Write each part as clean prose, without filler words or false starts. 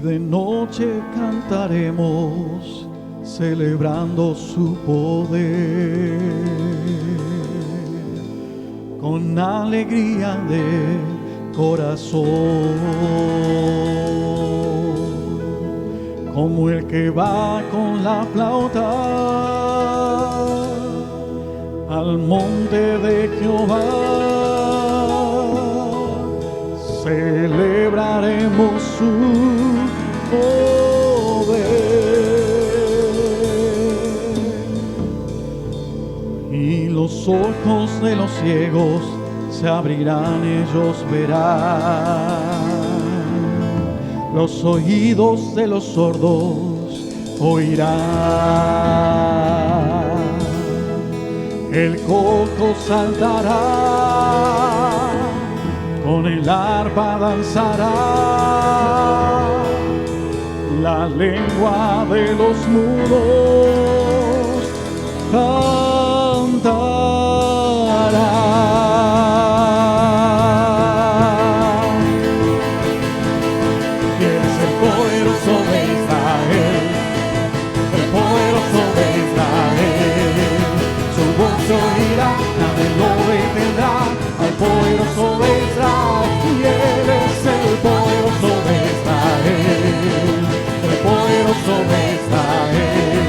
de noche cantaremos, celebrando su poder, con alegría de corazón, como el que va con la flauta al monte de Jehová. Celebraremos su poder, y los ojos de los ciegos se abrirán, ellos verán. Los oídos de los sordos oirán. El cojo saltará, con el arpa danzará, la lengua de los mudos cantará. Poderoso de Israel, y Él es el poderoso de Israel, el poderoso de Israel.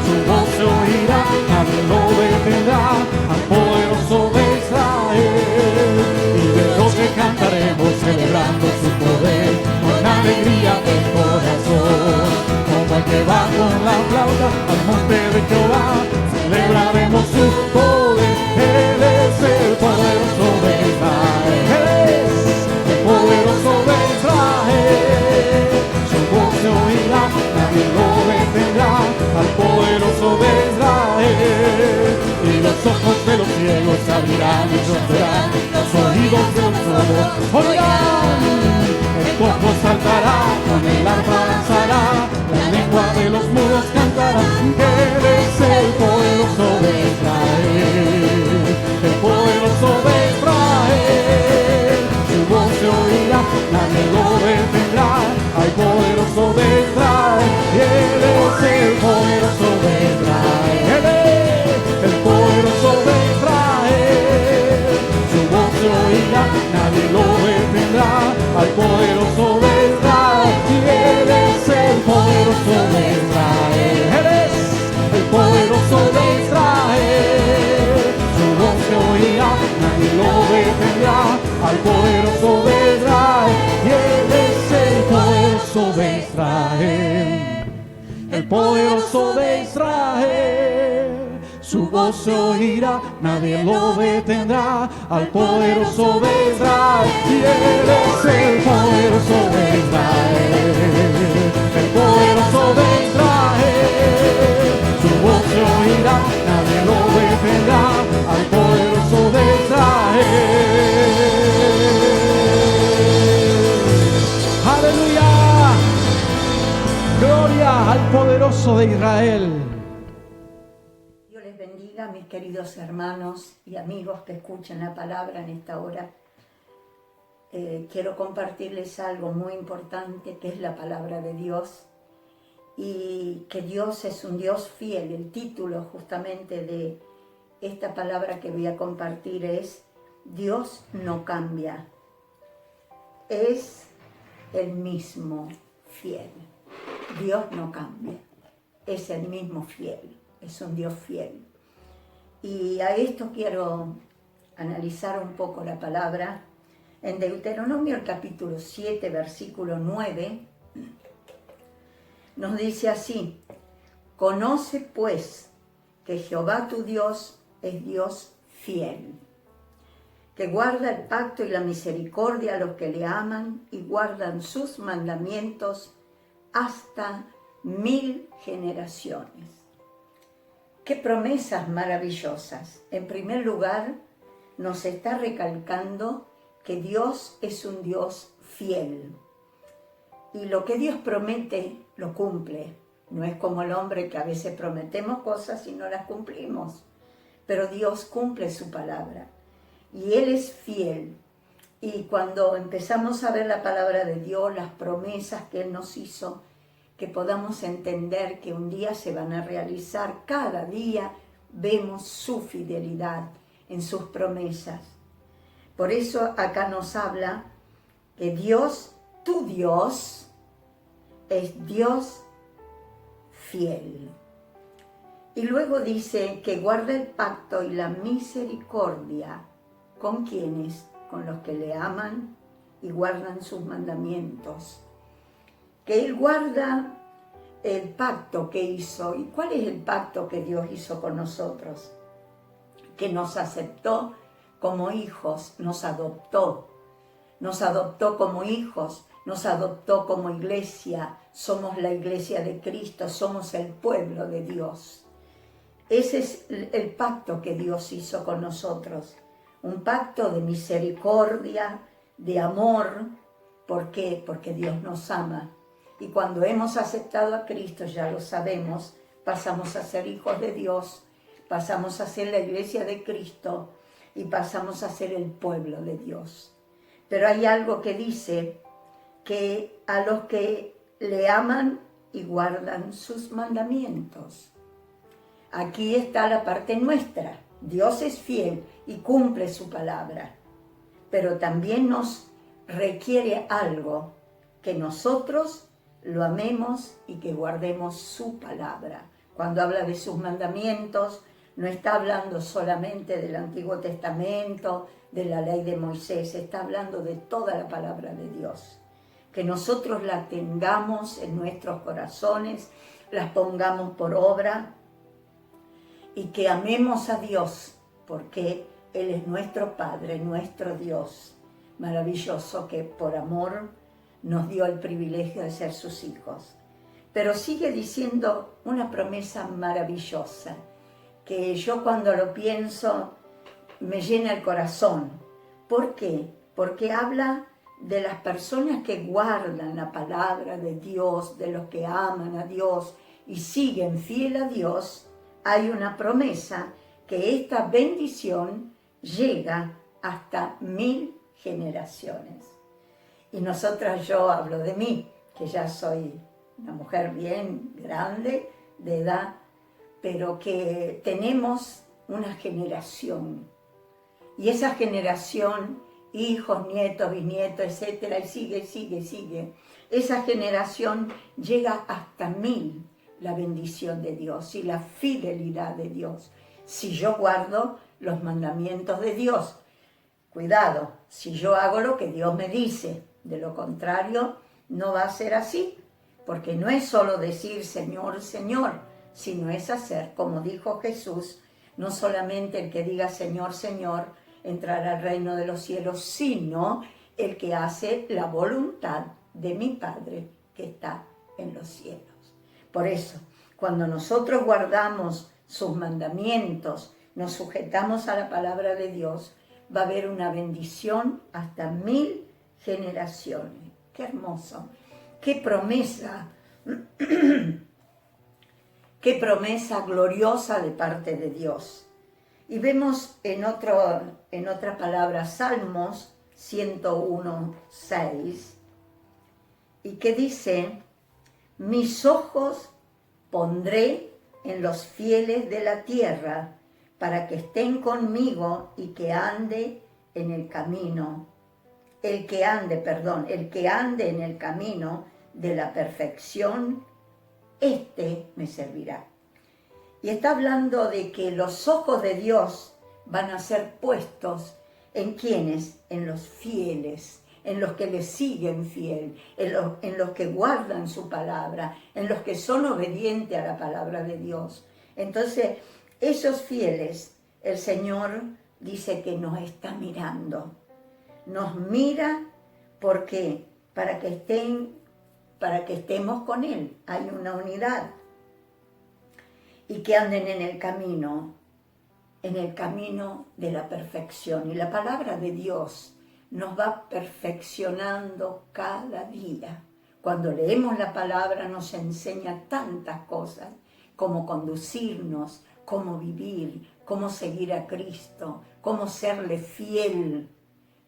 Su voz se oirá, nadie lo detendrá, al poderoso de Israel. Y de noche cantaremos, celebrando su poder, con alegría del corazón, como el que va con la flauta al monte de Jehová. Celebraremos su poder, Él es el poderoso de Israel, el poderoso de Israel. Su voz se oirá, nadie lo detendrá, al poderoso de Israel. Y los ojos de los ciegos se abrirán, ellos verán, los oídos de los sordos oirán. El cojo saltará, con el arpa danzará, la lengua de los mudos cantará. Él es el poderoso de Israel, el poderoso de Israel. Su voz se oirá, nadie lo detendrá, al poderoso de Israel. Y Él es el poderoso de Israel, Él es el poderoso de Israel. Su voz se oirá, nadie lo detendrá, al poderoso de Israel. Y Él es el poderoso de Israel, Él es el poderoso de Israel. Su voz se oirá, nadie lo detendrá, al poderoso de Israel. Y Él es el poderoso de Israel, el poderoso de Israel. Su voz se oirá, nadie lo detendrá, al poderoso de Israel. Y Él es el poderoso de Israel, el poderoso de Israel. Su voz se oirá, nadie lo detendrá, al poderoso de Israel. ¡Aleluya! ¡Gloria al poderoso de Israel! Dios les bendiga, mis queridos hermanos y amigos que escuchan la palabra en esta hora. Quiero compartirles algo muy importante, que es la palabra de Dios, y que Dios es un Dios fiel. El título justamente de esta palabra que voy a compartir es: Dios no cambia, es el mismo fiel. Dios no cambia, es el mismo fiel, es un Dios fiel. Y a esto quiero analizar un poco la palabra. En Deuteronomio, el capítulo 7, versículo 9, nos dice así: conoce pues que Jehová tu Dios es Dios fiel, que guarda el pacto y la misericordia a los que le aman y guardan sus mandamientos hasta 1000 generaciones. ¡Qué promesas maravillosas! En primer lugar, nos está recalcando que Dios es un Dios fiel. Y lo que Dios promete, lo cumple. No es como el hombre, que a veces prometemos cosas y no las cumplimos. Pero Dios cumple su palabra. Y Él es fiel. Y cuando empezamos a ver la palabra de Dios, las promesas que Él nos hizo, que podamos entender que un día se van a realizar, cada día vemos su fidelidad en sus promesas. Por eso acá nos habla que Dios, tu Dios, es Dios fiel. Y luego dice que guarda el pacto y la misericordia. ¿Con quiénes? Con los que le aman y guardan sus mandamientos. Que Él guarda el pacto que hizo. ¿Y cuál es el pacto que Dios hizo con nosotros? Que nos aceptó como hijos, nos adoptó como hijos, nos adoptó como iglesia, somos la iglesia de Cristo, somos el pueblo de Dios. Ese es el pacto que Dios hizo con nosotros, un pacto de misericordia, de amor. ¿Por qué? Porque Dios nos ama. Y cuando hemos aceptado a Cristo, ya lo sabemos, pasamos a ser hijos de Dios, pasamos a ser la iglesia de Cristo y pasamos a ser el pueblo de Dios. Pero hay algo que dice que a los que le aman y guardan sus mandamientos. Aquí está la parte nuestra. Dios es fiel y cumple su palabra, pero también nos requiere algo, que nosotros lo amemos y que guardemos su palabra. Cuando habla de sus mandamientos, no está hablando solamente del Antiguo Testamento, de la ley de Moisés, está hablando de toda la palabra de Dios. Que nosotros la tengamos en nuestros corazones, las pongamos por obra y que amemos a Dios, porque Él es nuestro Padre, nuestro Dios. Maravilloso que por amor nos dio el privilegio de ser sus hijos. Pero sigue diciendo una promesa maravillosa, que yo cuando lo pienso me llena el corazón. ¿Por qué? Porque habla de las personas que guardan la palabra de Dios, de los que aman a Dios y siguen fiel a Dios. Hay una promesa que esta bendición llega hasta 1000 generaciones. Y nosotras, yo hablo de mí, que ya soy una mujer bien grande de edad, pero que tenemos una generación. Y esa generación, hijos, nietos, bisnietos, etcétera, y sigue. Esa generación llega hasta 1000, la bendición de Dios y la fidelidad de Dios. Si yo guardo los mandamientos de Dios, cuidado, si yo hago lo que Dios me dice, de lo contrario, no va a ser así, porque no es solo decir Señor, Señor, sino es hacer, como dijo Jesús, no solamente el que diga Señor, Señor, entrará al reino de los cielos, sino el que hace la voluntad de mi Padre que está en los cielos. Por eso, cuando nosotros guardamos sus mandamientos, nos sujetamos a la palabra de Dios, va a haber una bendición hasta 1000 generaciones. ¡Qué hermoso! ¡Qué promesa! ¡Qué promesa gloriosa de parte de Dios! Y vemos en otra palabra, Salmos 101:6, y que dice: mis ojos pondré en los fieles de la tierra, para que estén conmigo y que ande en el camino. El que ande en el camino de la perfección, este me servirá. Y está hablando de que los ojos de Dios van a ser puestos en quienes, en los fieles, en los que le siguen fiel, en los que guardan su palabra, en los que son obedientes a la palabra de Dios. Entonces, esos fieles, el Señor dice que nos está mirando. Nos mira, ¿por qué? Para que estemos con Él. Hay una unidad. Y que anden en el camino de la perfección. Y la palabra de Dios nos va perfeccionando cada día. Cuando leemos la palabra nos enseña tantas cosas, cómo conducirnos, cómo vivir, cómo seguir a Cristo, cómo serle fiel.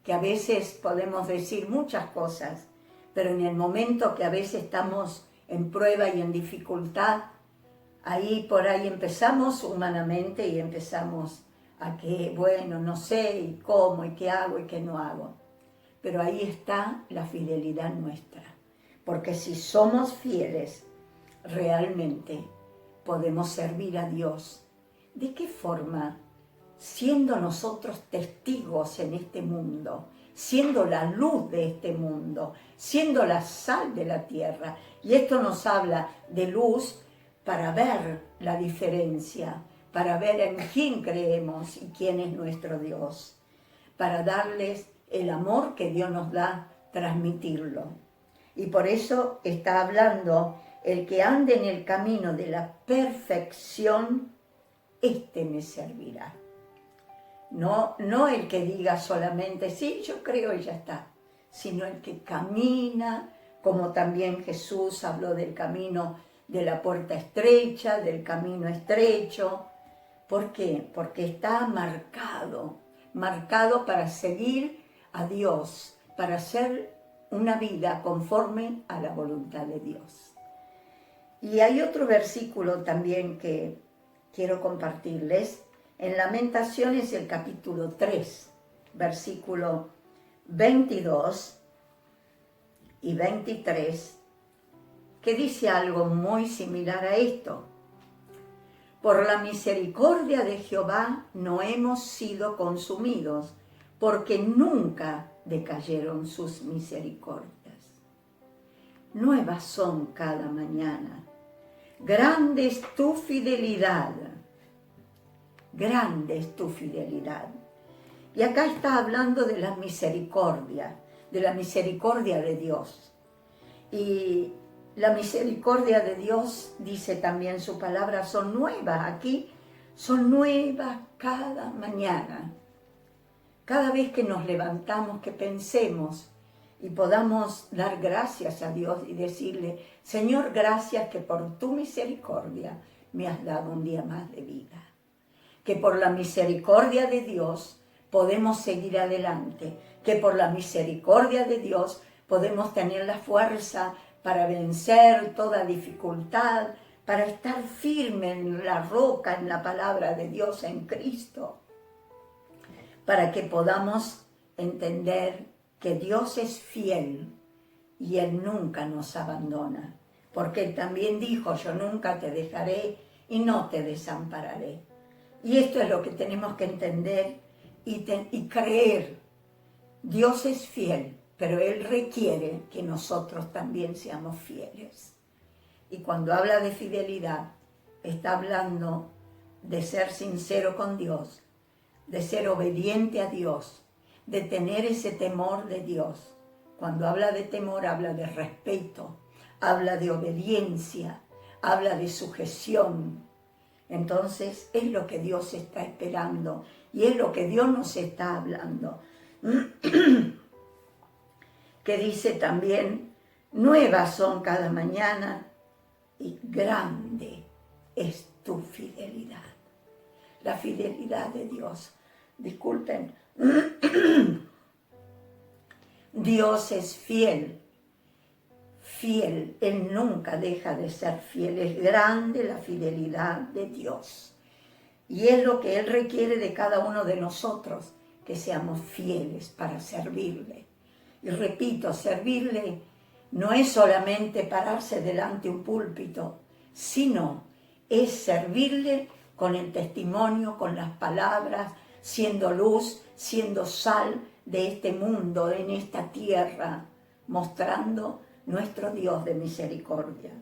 que a veces podemos decir muchas cosas, pero en el momento que a veces estamos en prueba y en dificultad, ahí por ahí empezamos humanamente y empezamos a que, bueno, no sé, y cómo, y qué hago, y qué no hago. Pero ahí está la fidelidad nuestra, porque si somos fieles, realmente podemos servir a Dios. ¿De qué forma? Siendo nosotros testigos en este mundo, siendo la luz de este mundo, siendo la sal de la tierra. Y esto nos habla de luz para ver la diferencia, para ver en quién creemos y quién es nuestro Dios, para darles el amor que Dios nos da, transmitirlo. Y por eso está hablando, el que ande en el camino de la perfección, este me servirá. No el que diga solamente, sí, yo creo y ya está, sino el que camina, como también Jesús habló del camino de la puerta estrecha, del camino estrecho. ¿Por qué? Porque está marcado para seguir a Dios, para hacer una vida conforme a la voluntad de Dios. Y hay otro versículo también que quiero compartirles, en Lamentaciones, el capítulo 3, versículo 22 y 23, que dice algo muy similar a esto. Por la misericordia de Jehová no hemos sido consumidos, porque nunca decayeron sus misericordias. Nuevas son cada mañana. Grande es tu fidelidad. Grande es tu fidelidad. Y acá está hablando de la misericordia de Dios. Y la misericordia de Dios, dice también su palabra, son nuevas. Aquí son nuevas cada mañana. Cada vez que nos levantamos, que pensemos y podamos dar gracias a Dios y decirle, Señor, gracias que por tu misericordia me has dado un día más de vida. Que por la misericordia de Dios podemos seguir adelante. Que por la misericordia de Dios podemos tener la fuerza para vencer toda dificultad, para estar firme en la roca, en la palabra de Dios, en Cristo. Para que podamos entender que Dios es fiel y Él nunca nos abandona. Porque Él también dijo, yo nunca te dejaré y no te desampararé. Y esto es lo que tenemos que entender y creer. Dios es fiel, pero Él requiere que nosotros también seamos fieles. Y cuando habla de fidelidad, está hablando de ser sincero con Dios, de ser obediente a Dios, de tener ese temor de Dios. Cuando habla de temor, habla de respeto, habla de obediencia, habla de sujeción. Entonces, es lo que Dios está esperando y es lo que Dios nos está hablando. Que dice también, nuevas son cada mañana y grande es tu fidelidad. La fidelidad de Dios. Disculpen. Dios es fiel. Fiel, Él nunca deja de ser fiel. Es grande la fidelidad de Dios. Y es lo que Él requiere de cada uno de nosotros, que seamos fieles para servirle. Y repito, servirle no es solamente pararse delante de un púlpito, sino es servirle con el testimonio, con las palabras, siendo luz, siendo sal de este mundo, en esta tierra, mostrando nuestro Dios de misericordia.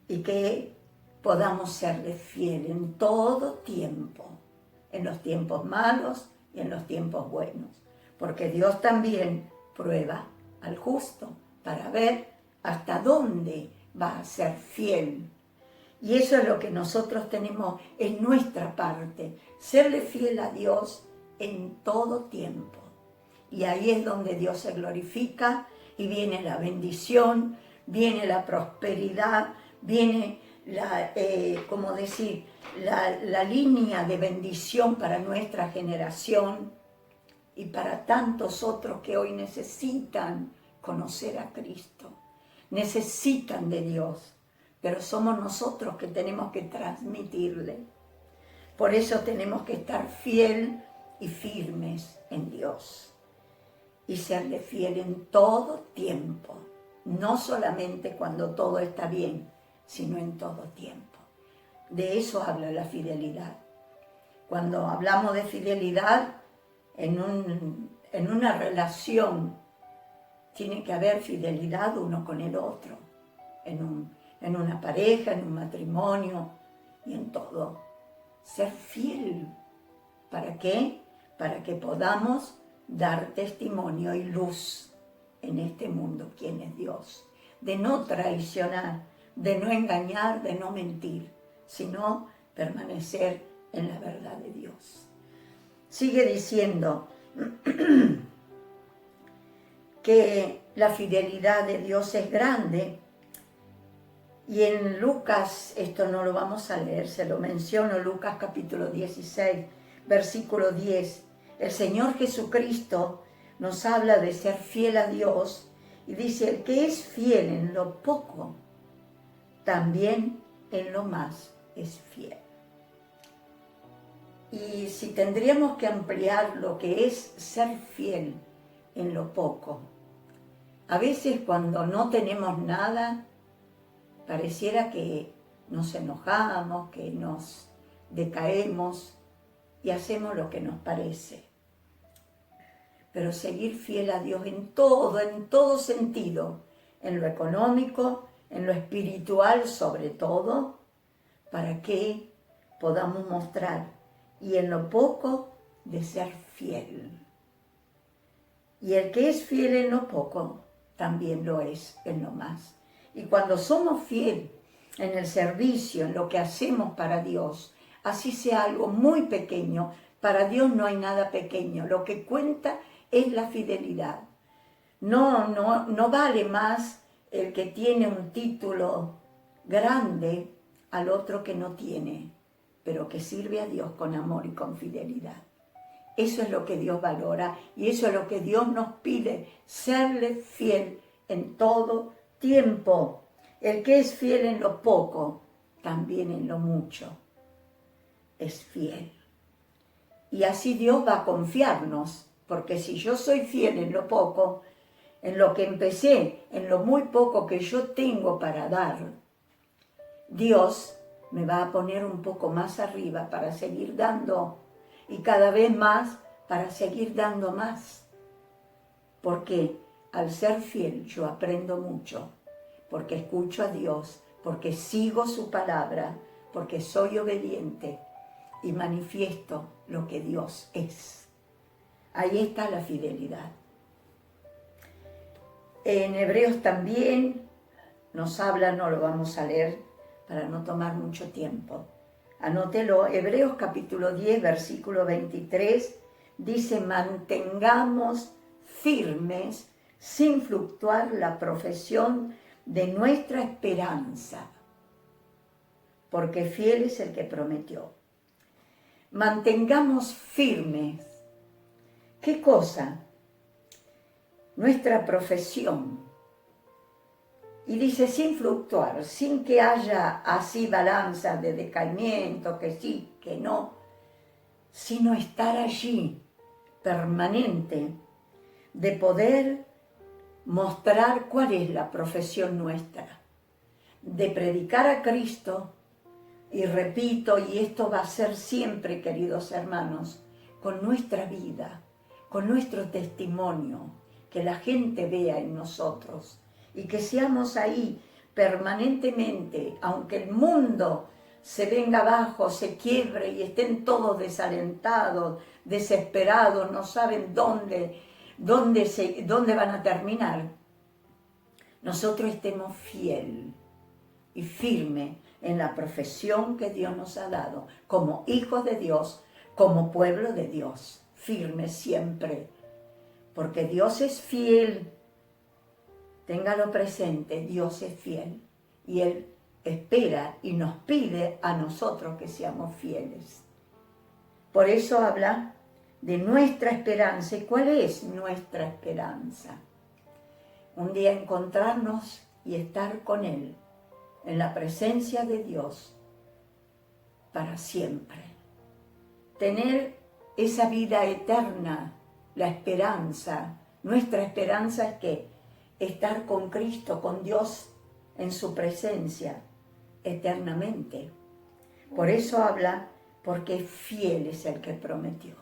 Y que podamos serle fiel en todo tiempo, en los tiempos malos y en los tiempos buenos. Porque Dios también prueba al justo para ver hasta dónde va a ser fiel. Y eso es lo que nosotros tenemos en nuestra parte, serle fiel a Dios en todo tiempo. Y ahí es donde Dios se glorifica y viene la bendición, viene la prosperidad, viene la línea de bendición para nuestra generación. y para tantos otros que hoy necesitan conocer a Cristo, necesitan de Dios, pero somos nosotros que tenemos que transmitirle. Por eso tenemos que estar fiel y firmes en Dios y serle fiel en todo tiempo, no solamente cuando todo está bien, sino en todo tiempo. De eso habla la fidelidad. Cuando hablamos de fidelidad en una relación, tiene que haber fidelidad uno con el otro, en una pareja, en un matrimonio y en todo. Ser fiel. ¿Para qué? Para que podamos dar testimonio y luz en este mundo, quién es Dios. De no traicionar, de no engañar, de no mentir, sino permanecer en la verdad de Dios. Sigue diciendo que la fidelidad de Dios es grande. Y en Lucas, esto no lo vamos a leer, se lo menciono, Lucas capítulo 16, versículo 10. El Señor Jesucristo nos habla de ser fiel a Dios y dice, el que es fiel en lo poco, también en lo más es fiel. Y si tendríamos que ampliar lo que es ser fiel en lo poco, a veces cuando no tenemos nada, pareciera que nos enojamos, que nos decaemos y hacemos lo que nos parece. Pero seguir fiel a Dios en todo sentido, en lo económico, en lo espiritual sobre todo, para que podamos mostrar, y en lo poco, de ser fiel. Y el que es fiel en lo poco, también lo es en lo más. Y cuando somos fieles en el servicio, en lo que hacemos para Dios, así sea algo muy pequeño, para Dios no hay nada pequeño. Lo que cuenta es la fidelidad. No vale más el que tiene un título grande al otro que no tiene, pero que sirve a Dios con amor y con fidelidad. Eso es lo que Dios valora y eso es lo que Dios nos pide, serle fiel en todo tiempo. El que es fiel en lo poco, también en lo mucho es fiel. Y así Dios va a confiarnos, porque si yo soy fiel en lo poco, en lo que empecé, en lo muy poco que yo tengo para dar, Dios me va a poner un poco más arriba para seguir dando y cada vez más para seguir dando más. Porque al ser fiel yo aprendo mucho, porque escucho a Dios, porque sigo su palabra, porque soy obediente y manifiesto lo que Dios es. Ahí está la fidelidad. En Hebreos también nos habla, no lo vamos a leer para no tomar mucho tiempo. Anótelo, Hebreos capítulo 10, versículo 23, dice, mantengamos firmes sin fluctuar la profesión de nuestra esperanza, porque fiel es el que prometió. Mantengamos firmes. ¿Qué cosa? Nuestra profesión. Y dice sin fluctuar, sin que haya así balanza de decaimiento, que sí, que no, sino estar allí, permanente, de poder mostrar cuál es la profesión nuestra, de predicar a Cristo, y repito, y esto va a ser siempre, queridos hermanos, con nuestra vida, con nuestro testimonio, que la gente vea en nosotros, y que seamos ahí permanentemente, aunque el mundo se venga abajo, se quiebre y estén todos desalentados, desesperados, no saben dónde van a terminar. Nosotros estemos fiel y firme en la profesión que Dios nos ha dado, como hijos de Dios, como pueblo de Dios, firme siempre, porque Dios es fiel. Téngalo presente, Dios es fiel y Él espera y nos pide a nosotros que seamos fieles. Por eso habla de nuestra esperanza. ¿Y cuál es nuestra esperanza? Un día encontrarnos y estar con Él, en la presencia de Dios, para siempre. Tener esa vida eterna, la esperanza. Nuestra esperanza es que estar con Cristo, con Dios en su presencia, eternamente. Por eso habla, porque fiel es el que prometió.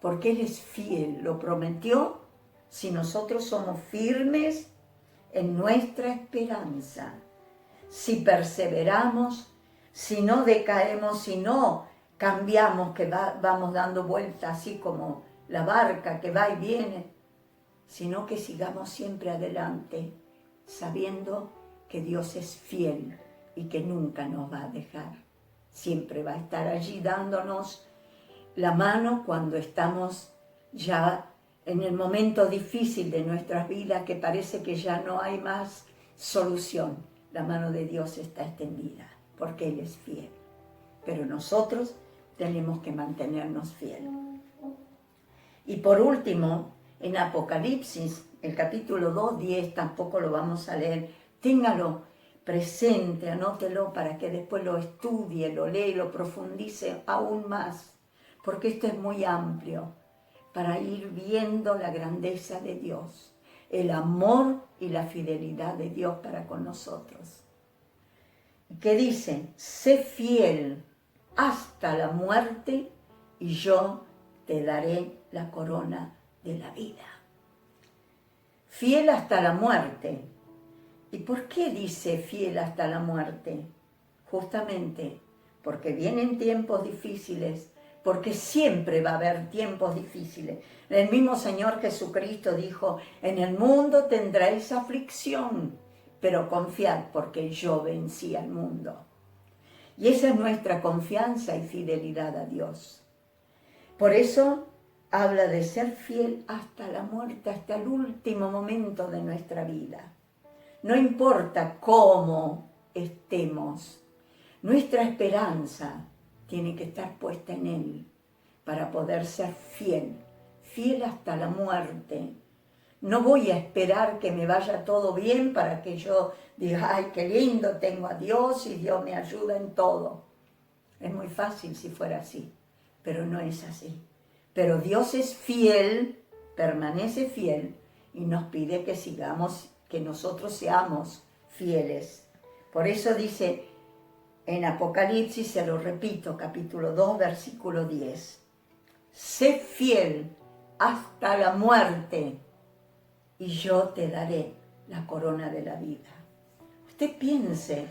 Porque Él es fiel, lo prometió si nosotros somos firmes en nuestra esperanza. Si perseveramos, si no decaemos, si no cambiamos, que vamos dando vueltas así como la barca que va y viene, sino que sigamos siempre adelante, sabiendo que Dios es fiel y que nunca nos va a dejar. Siempre va a estar allí dándonos la mano cuando estamos ya en el momento difícil de nuestras vidas, que parece que ya no hay más solución. La mano de Dios está extendida, porque Él es fiel. Pero nosotros tenemos que mantenernos fieles. Y por último, en Apocalipsis, el capítulo 2, 10, tampoco lo vamos a leer. Téngalo presente, anótelo para que después lo estudie, lo lea y lo profundice aún más, porque esto es muy amplio, para ir viendo la grandeza de Dios, el amor y la fidelidad de Dios para con nosotros. Que dice, sé fiel hasta la muerte y yo te daré la corona de la vida. Fiel hasta la muerte. ¿Y por qué dice fiel hasta la muerte? Justamente porque vienen tiempos difíciles, porque siempre va a haber tiempos difíciles. El mismo Señor Jesucristo dijo, en el mundo tendréis aflicción, pero confiad porque yo vencí al mundo. Y esa es nuestra confianza y fidelidad a Dios. Por eso habla de ser fiel hasta la muerte, hasta el último momento de nuestra vida. No importa cómo estemos, nuestra esperanza tiene que estar puesta en Él para poder ser fiel, fiel hasta la muerte. No voy a esperar que me vaya todo bien para que yo diga, ay, qué lindo, tengo a Dios y Dios me ayuda en todo. Es muy fácil si fuera así, pero no es así. Pero Dios es fiel, permanece fiel y nos pide que sigamos, que nosotros seamos fieles. Por eso dice en Apocalipsis, se lo repito, capítulo 2, versículo 10. Sé fiel hasta la muerte y yo te daré la corona de la vida. Usted piense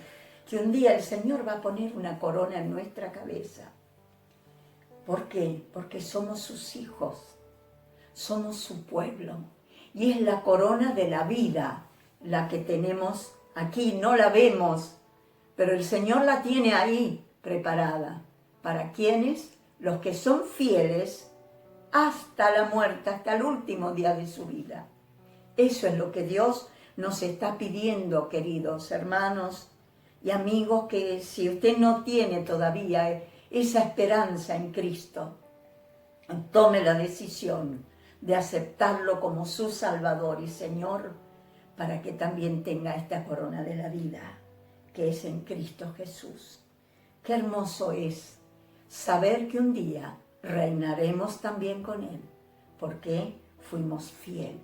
que un día el Señor va a poner una corona en nuestra cabeza. ¿Por qué? Porque somos sus hijos, somos su pueblo. Y es la corona de la vida la que tenemos aquí. No la vemos, pero el Señor la tiene ahí preparada. ¿Para quiénes? Los que son fieles hasta la muerte, hasta el último día de su vida. Eso es lo que Dios nos está pidiendo, queridos hermanos y amigos, que si usted no tiene todavía esa esperanza en Cristo, tome la decisión de aceptarlo como su Salvador y Señor, para que también tenga esta corona de la vida, que es en Cristo Jesús. Qué hermoso es saber que un día reinaremos también con Él, porque fuimos fieles.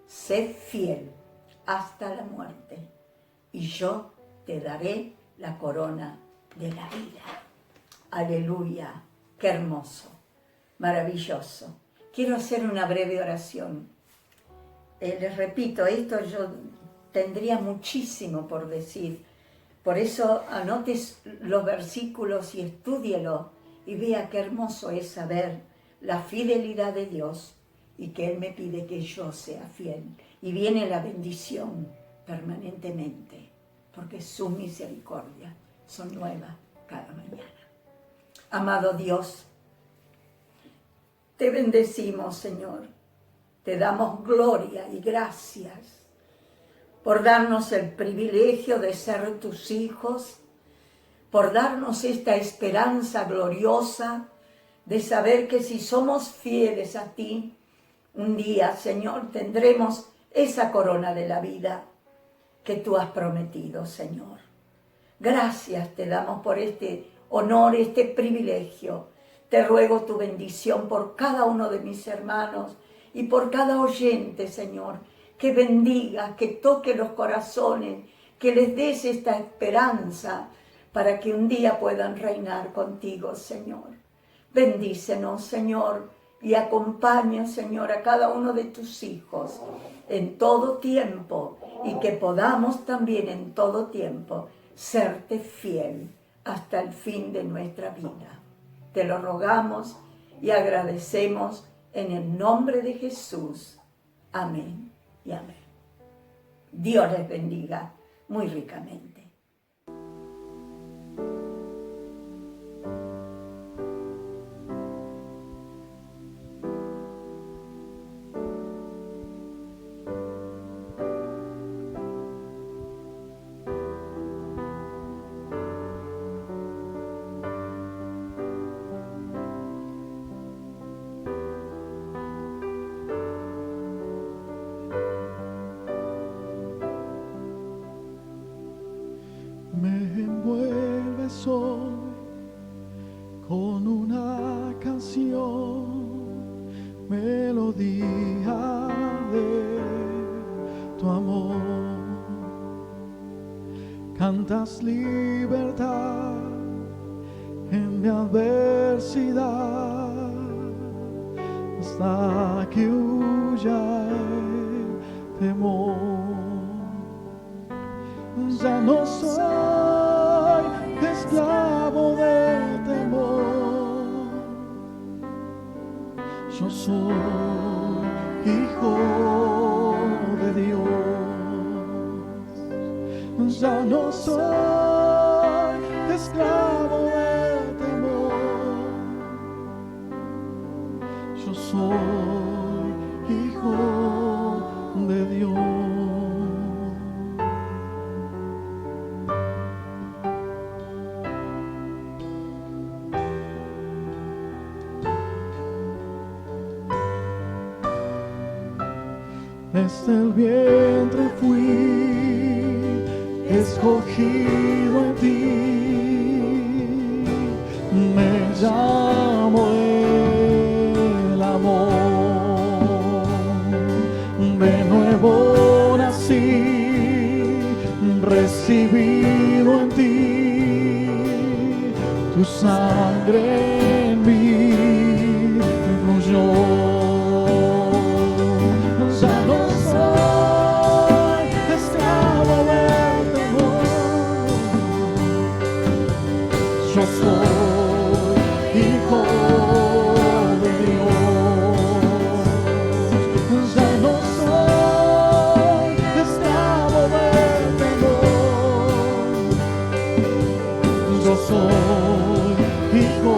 Sé fiel hasta la muerte, y yo te daré la corona de la vida. Aleluya, qué hermoso, maravilloso. Quiero hacer una breve oración. Les repito, esto yo tendría muchísimo por decir. Por eso anote los versículos y estúdielo y vea qué hermoso es saber la fidelidad de Dios y que Él me pide que yo sea fiel. Y viene la bendición permanentemente, porque sus misericordias son nuevas cada mañana. Amado Dios, te bendecimos, Señor. Te damos gloria y gracias por darnos el privilegio de ser tus hijos, por darnos esta esperanza gloriosa de saber que si somos fieles a ti, un día, Señor, tendremos esa corona de la vida que tú has prometido, Señor. Gracias te damos por este honor, este privilegio. Te ruego tu bendición por cada uno de mis hermanos y por cada oyente, Señor, que bendigas, que toque los corazones, que les des esta esperanza para que un día puedan reinar contigo, Señor. Bendícenos, Señor, y acompaña, Señor, a cada uno de tus hijos en todo tiempo y que podamos también en todo tiempo serte fiel hasta el fin de nuestra vida. Te lo rogamos y agradecemos en el nombre de Jesús. Amén y amén. Dios les bendiga muy ricamente. Me envuelves hoy con una canción, melodía de tu amor. Cantas libertad en mi adversidad hasta que huya el temor. Ya no soy esclavo del temor, yo soy hijo de Dios. Ya no soy esclavo del temor, yo soy hijo de Dios. Desde el vientre fui escogido en ti, me llamo el amor. De nuevo nací, recibido en ti, tu sangre en mí fluyó. Yo soy hijo de Dios, ya no soy esclavo del temor, yo soy hijo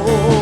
corazón.